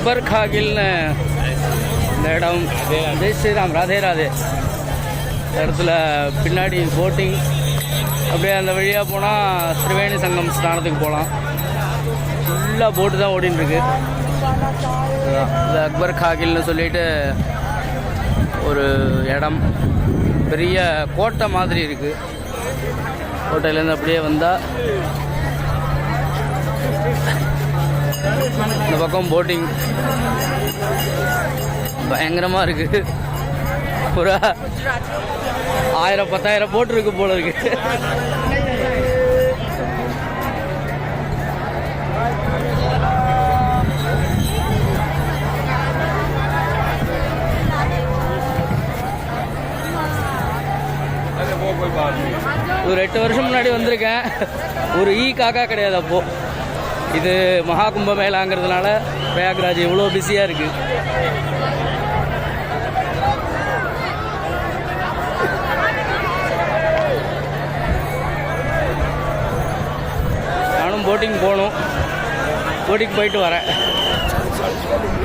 அக்பர் காகில்னு இந்த இடம். ஜெய் ஸ்ரீராம், ராதே ராதே. இடத்துல பின்னாடி போட்டிங். அப்படியே அந்த வழியாக போனால் திரிவேணி சங்கம் ஸ்நானத்துக்கு போகலாம். ஃபுல்லாக போட்டு தான் ஓடின்னு இது அக்பர் காகில்னு சொல்லிட்டு ஒரு இடம். பெரிய கோட்டை மாதிரி இருக்குது. கோட்டையிலேருந்து அப்படியே வந்தால் இந்த பக்கம் போட்டிங் பயங்கரமாக இருக்குது. ஒரு 1000-10,000 போட் இருக்கு போல இருக்கு. ஒரு 8 வருஷம் முன்னாடி வந்திருக்கேன். ஒரு காக்கா கிடையாது அப்போ. இது மகா கும்பமேளாங்கிறதுனால பிரயாக்ராஜ் இவ்வளோ பிஸியாக இருக்குது. நானும் போட்டிங் போகணும். போட்டிங் போயிட்டு வரேன்.